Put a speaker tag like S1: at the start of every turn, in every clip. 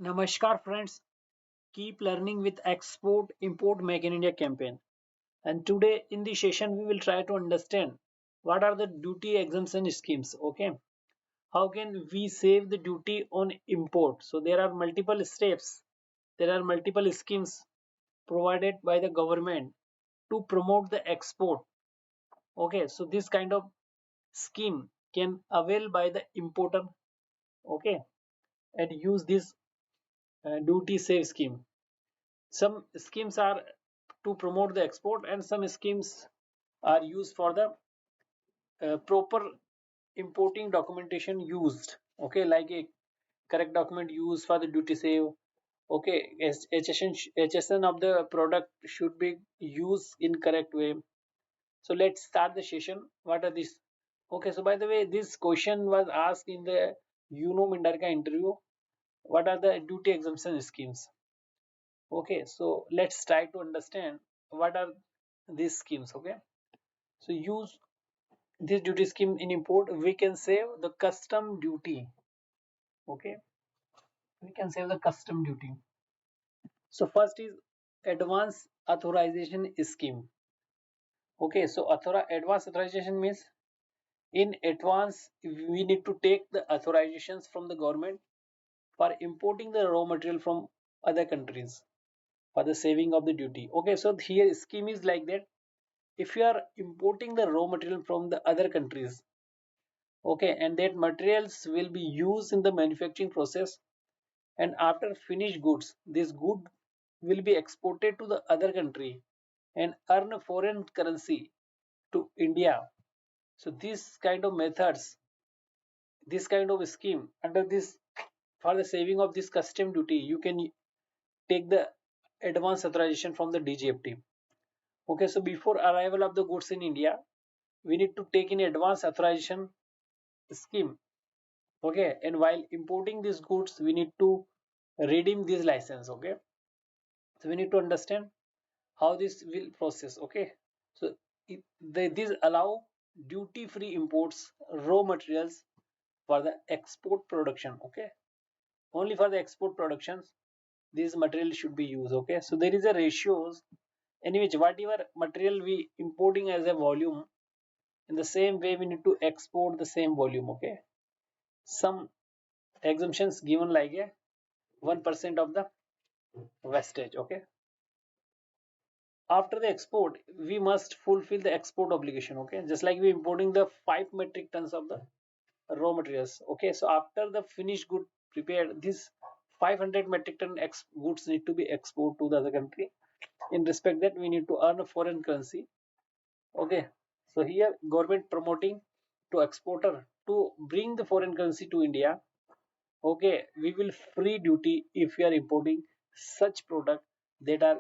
S1: Namaskar friends, keep learning with Export Import Make in India campaign. And today in this session we will try to understand what are the duty exemption schemes. Okay, how can we save the duty on import? So there are multiple steps, there are multiple schemes provided by the government to promote the export. Okay, so this kind of scheme can avail by the importer. Okay, and use this duty save scheme. Some schemes are to promote the export and some schemes are used for the proper importing documentation used. Okay, like a correct document used for the duty save. Okay, HSN of the product should be used in correct way. So let's start the session. What are these? Okay, so by the way, this question was asked in the Mindarka interview. What are the duty exemption schemes? Okay, so let's try to understand what are these schemes. Okay, so use this duty scheme in import, we can save the custom duty. Okay, we can save the custom duty. So first is advance authorization scheme. Okay, so advance authorization means in advance we need to take the authorizations from the government for importing the raw material from other countries for the saving of the duty. Okay, so here scheme is like that. If you are importing the raw material from the other countries, okay, and that materials will be used in the manufacturing process, and after finished goods this good will be exported to the other country and earn a foreign currency to India. So this kind of methods, this kind of scheme under this, for the saving of this custom duty, you can take the advance authorization from the DGFT. Okay, so before arrival of the goods in India, we need to take in advance authorization scheme. Okay, and while importing these goods we need to redeem this license. Okay, so we need to understand how this will process. Okay, so these allow duty free imports raw materials for the export production. Okay, only for the export productions these material should be used. Okay, so there is a ratios in which whatever material we importing as a volume, in the same way we need to export the same volume. Okay, some exemptions given like a 1% of the wastage. Okay, after the export we must fulfill the export obligation. Okay, just like we importing the 5 metric tons of the raw materials. Okay, so after the finished good prepared, this 500 metric ton goods need to be exported to the other country. In respect that we need to earn a foreign currency. Okay, so here government promoting to exporter to bring the foreign currency to India. Okay, we will free duty if we are importing such product that are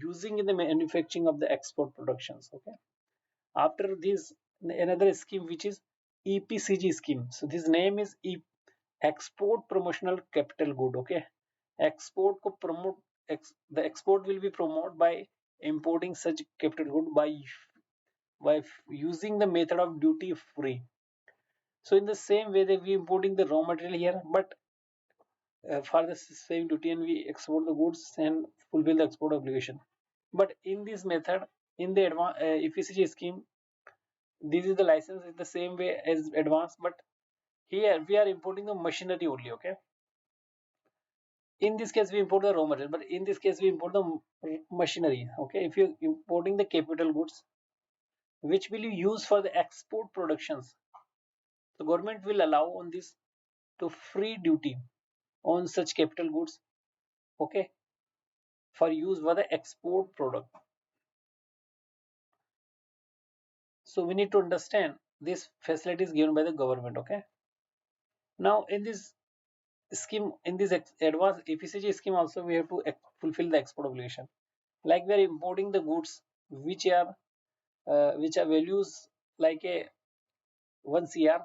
S1: using in the manufacturing of the export productions. Okay, after this another scheme which is EPCG scheme. So this name is Export Promotional Capital Good. Okay, export ko promote the export will be promoted by importing such capital good by using the method of duty free. So in the same way that we importing the raw material here, but for the same duty, and we export the goods and fulfill the export obligation. But in this method, in the EPCG scheme, this is the license in the same way as advance, but here we are importing the machinery only. Okay, in this case we import the raw material, but in this case we import the machinery. Okay, if you're importing the capital goods which will you use for the export productions, the government will allow on this to free duty on such capital goods. Okay, for use for the export product. So we need to understand this facility is given by the government. Okay, now in this scheme, in this advanced EPCG scheme also we have to fulfill the export obligation. Like we are importing the goods which are values like a 1 CR.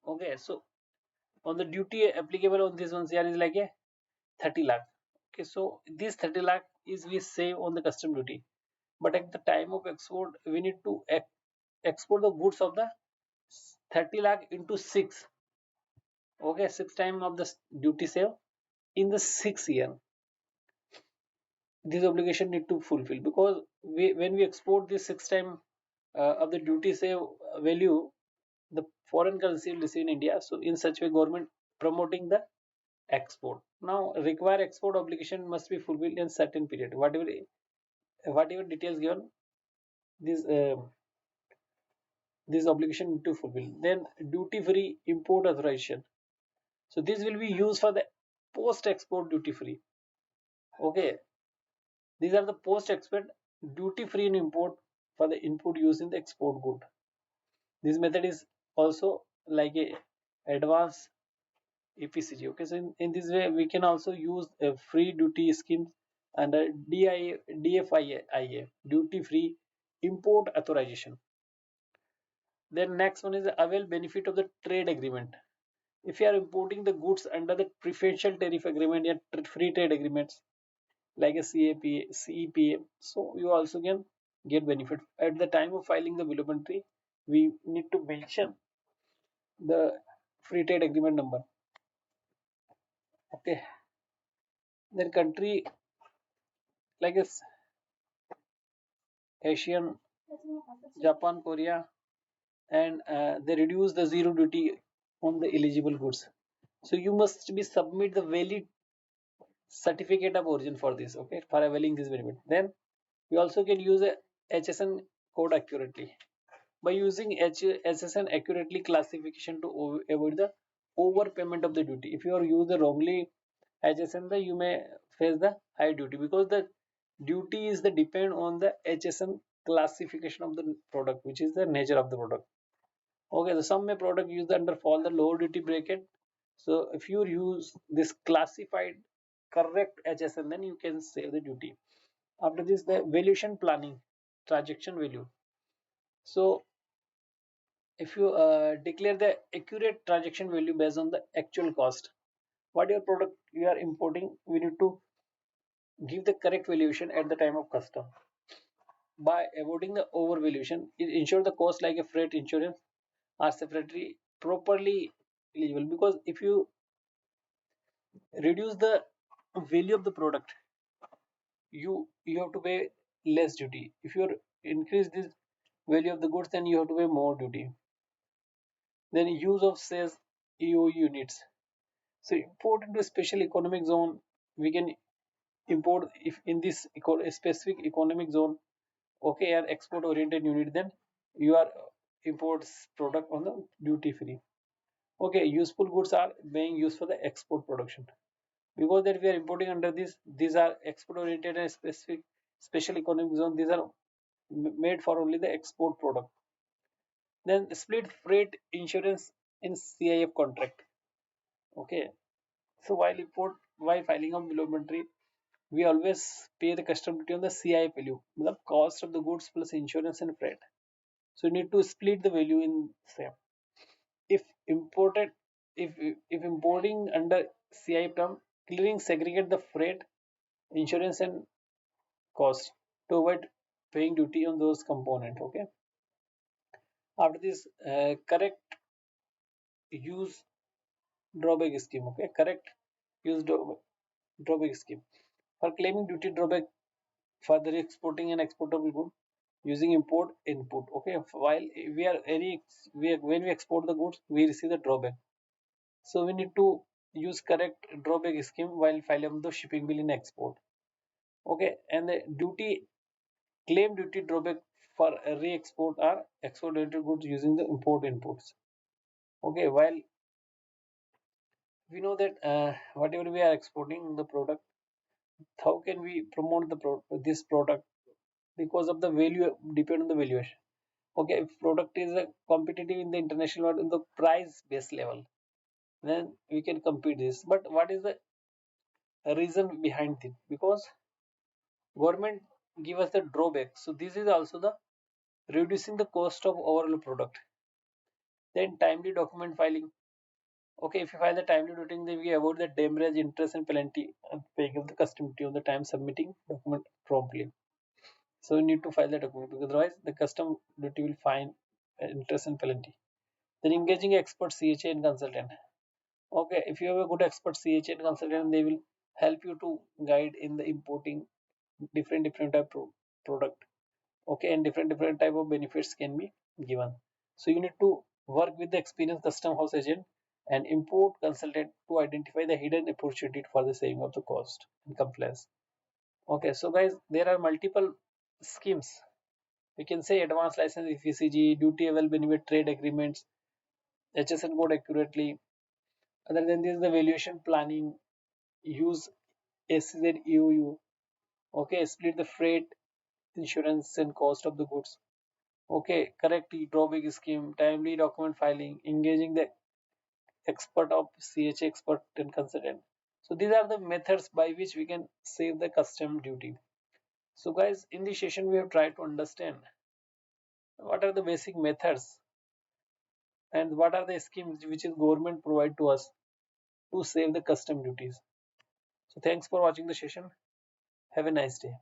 S1: Okay, so on the duty applicable on this 1 CR is like a 30 lakh. Okay, so this 30 lakh is we save on the custom duty, but at the time of export we need to export the goods of the 30 lakh into 6. Okay, 6 time of the duty save in the 6th year, this obligation need to fulfill, because when we export this six time of the duty say value, the foreign currency will receive in India. So in such way, government promoting the export. Now require export obligation must be fulfilled in certain period. Whatever details given, this this obligation need to fulfill. Then duty free import authorization. So this will be used for the post export duty free. Okay, these are the post export duty free in import for the input used in the export good. This method is also like a advanced APCG. Okay, so in this way we can also use a free duty schemes and a DFIA, duty free import authorization. Then next one is the avail benefit of the trade agreement. If you are importing the goods under the preferential tariff agreement and free trade agreements like a CEPA, so you also can get benefit. At the time of filing the bill of entry, we need to mention the free trade agreement number. Okay, then country like a Asian, Japan, Korea, and they reduce the zero duty on the eligible goods. So you must be submit the valid certificate of origin for this. Okay, for availing this benefit. Then we also can use a HSN code accurately. By using HSN accurately classification to avoid the overpayment of the duty. If you are use the wrongly HSN, then you may face the high duty, because the duty is the depend on the HSN classification of the product, which is the nature of the product. Okay, so some may product used under fall the lower duty bracket. So if you use this classified correct HSN, then you can save the duty. After this, the valuation planning, transaction value. So if you declare the accurate transaction value based on the actual cost, what your product you are importing, we need to give the correct valuation at the time of custom. By avoiding the overvaluation, it ensures the cost like a freight insurance are separately properly eligible, because if you reduce the value of the product, you have to pay less duty. If you increase this value of the goods, then you have to pay more duty. Then use of sales EO units. So import into a special economic zone, we can import if in this specific economic zone, okay, are export oriented unit, then you are imports product on the duty free. Okay, useful goods are being used for the export production, because that we are importing under this, these are export oriented and specific special economic zone, these are made for only the export product. Then split freight insurance in CIF contract. Okay, so while filing of bill of entry, we always pay the custom duty on the CIF value, the cost of the goods plus insurance and freight. So you need to split the value in same. If imported, if importing under CIF term, clearing segregate the freight, insurance and cost to avoid paying duty on those component. Okay. After this, correct use drawback scheme. Okay, correct use drawback scheme for claiming duty drawback for the exporting and exportable good using import input. Okay, while we are when we export the goods, we receive the drawback. So we need to use correct drawback scheme while filing the shipping bill in export. Okay, and the duty claim duty drawback for re-export are export-related goods using the import inputs. Okay, while we know that whatever we are exporting the product, how can we promote the this product, because of the value depend on the valuation. Okay, if product is competitive in the international world in the price based level, then we can compete this. But what is the reason behind it? Because government give us the drawback, so this is also the reducing the cost of overall product. Then timely document filing. Okay, if you file the timely document, then we avoid the demurrage, interest and penalty and paying of the custom duty on the time submitting document promptly. So you need to file the document, because otherwise the custom duty will fine interest and penalty. Then engaging expert CHA and consultant. Okay, if you have a good expert CHA consultant, they will help you to guide in the importing different type product. Okay, and different type of benefits can be given. So you need to work with the experienced custom house agent and import consultant to identify the hidden opportunity for the saving of the cost and compliance. Okay, so guys, there are multiple schemes. We can say advanced license ECG, duty able benefit trade agreements, HSN code accurately. Other than this, the valuation planning, use SZ EOU. Okay, split the freight, insurance, and cost of the goods. Okay, correct drawback scheme, timely document filing, engaging the expert of CHA expert and consultant. So these are the methods by which we can save the custom duty. So guys, in this session we have tried to understand what are the basic methods and what are the schemes which is government provide to us to save the custom duties. So thanks for watching the session. Have a nice day.